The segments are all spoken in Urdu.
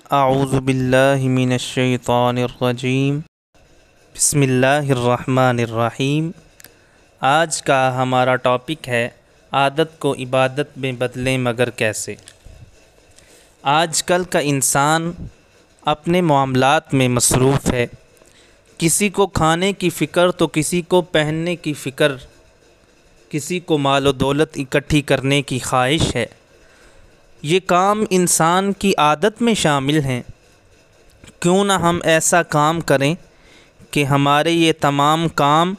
اعوذ باللہ من الشیطان الرجیم بسم اللہ الرحمن الرحیم۔ آج کا ہمارا ٹاپک ہے عادت کو عبادت میں بدلیں مگر کیسے۔ آج کل کا انسان اپنے معاملات میں مصروف ہے، کسی کو کھانے کی فکر تو کسی کو پہننے کی فکر، کسی کو مال و دولت اکٹھی کرنے کی خواہش ہے۔ یہ کام انسان کی عادت میں شامل ہیں، کیوں نہ ہم ایسا کام کریں کہ ہمارے یہ تمام کام،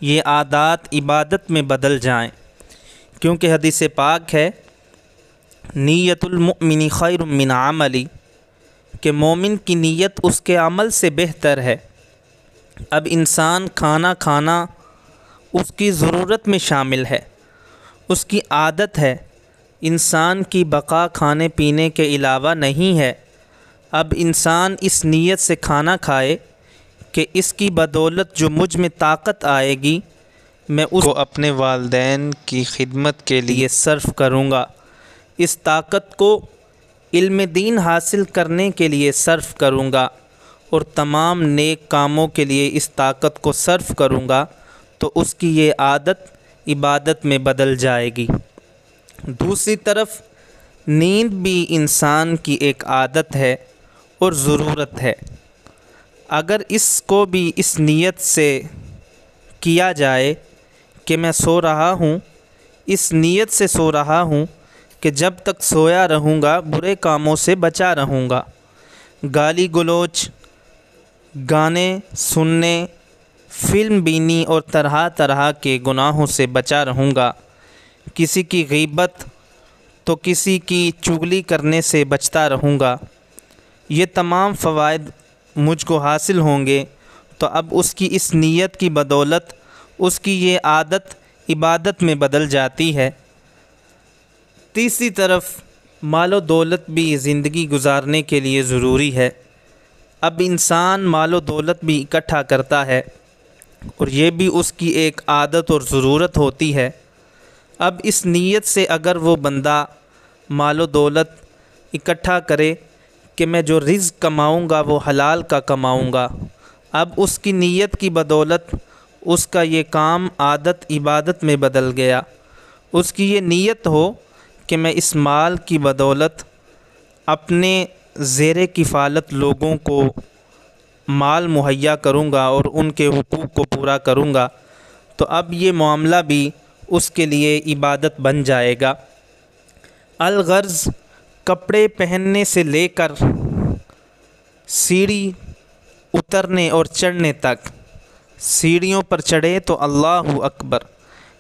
یہ عادات عبادت میں بدل جائیں، کیونکہ حدیث پاک ہے نیت المؤمن خیر من عملی، کہ مومن کی نیت اس کے عمل سے بہتر ہے۔ اب انسان کھانا کھانا اس کی ضرورت میں شامل ہے، اس کی عادت ہے۔ انسان کی بقا کھانے پینے کے علاوہ نہیں ہے۔ اب انسان اس نیت سے کھانا کھائے کہ اس کی بدولت جو مجھ میں طاقت آئے گی، میں اس کو اپنے والدین کی خدمت کے لیے صرف کروں گا، اس طاقت کو علم دین حاصل کرنے کے لیے صرف کروں گا، اور تمام نیک کاموں کے لیے اس طاقت کو صرف کروں گا، تو اس کی یہ عادت عبادت میں بدل جائے گی۔ دوسری طرف نیند بھی انسان کی ایک عادت ہے اور ضرورت ہے۔ اگر اس کو بھی اس نیت سے کیا جائے کہ میں سو رہا ہوں، اس نیت سے سو رہا ہوں کہ جب تک سویا رہوں گا برے کاموں سے بچا رہوں گا، گالی گلوچ، گانے سننے، فلم بینی اور طرح طرح کے گناہوں سے بچا رہوں گا، کسی کی غیبت تو کسی کی چغلی کرنے سے بچتا رہوں گا، یہ تمام فوائد مجھ کو حاصل ہوں گے، تو اب اس کی اس نیت کی بدولت اس کی یہ عادت عبادت میں بدل جاتی ہے۔ تیسری طرف مال و دولت بھی زندگی گزارنے کے لیے ضروری ہے۔ اب انسان مال و دولت بھی اکٹھا کرتا ہے، اور یہ بھی اس کی ایک عادت اور ضرورت ہوتی ہے۔ اب اس نیت سے اگر وہ بندہ مال و دولت اکٹھا کرے کہ میں جو رزق کماؤں گا وہ حلال کا کماؤں گا، اب اس کی نیت کی بدولت اس کا یہ کام عادت عبادت میں بدل گیا۔ اس کی یہ نیت ہو کہ میں اس مال کی بدولت اپنے زیر کفالت لوگوں کو مال مہیا کروں گا اور ان کے حقوق کو پورا کروں گا، تو اب یہ معاملہ بھی اس کے لیے عبادت بن جائے گا۔ الغرض کپڑے پہننے سے لے کر سیڑھی اترنے اور چڑھنے تک، سیڑھیوں پر چڑھے تو اللہ اکبر،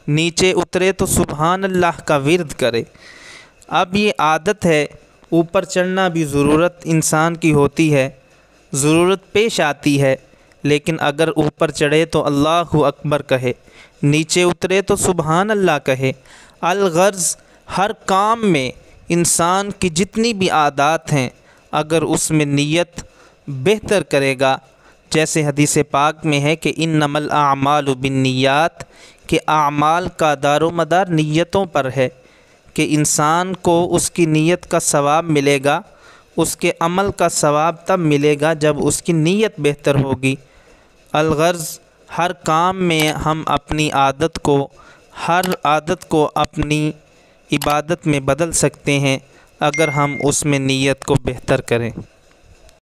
نیچے اترے تو سبحان اللہ کا ورد کرے۔ اب یہ عادت ہے، اوپر چڑھنا بھی ضرورت انسان کی ہوتی ہے، ضرورت پیش آتی ہے، لیکن اگر اوپر چڑھے تو اللہ اکبر کہے، نیچے اترے تو سبحان اللہ کہے۔ الغرض ہر کام میں انسان کی جتنی بھی عادات ہیں، اگر اس میں نیت بہتر کرے گا، جیسے حدیث پاک میں ہے کہ انما الاعمال بالنیات، کہ اعمال کا دار و مدار نیتوں پر ہے، کہ انسان کو اس کی نیت کا ثواب ملے گا، اس کے عمل کا ثواب تب ملے گا جب اس کی نیت بہتر ہوگی۔ الغرض ہر کام میں ہم اپنی عادت کو، ہر عادت کو اپنی عبادت میں بدل سکتے ہیں، اگر ہم اس میں نیت کو بہتر کریں۔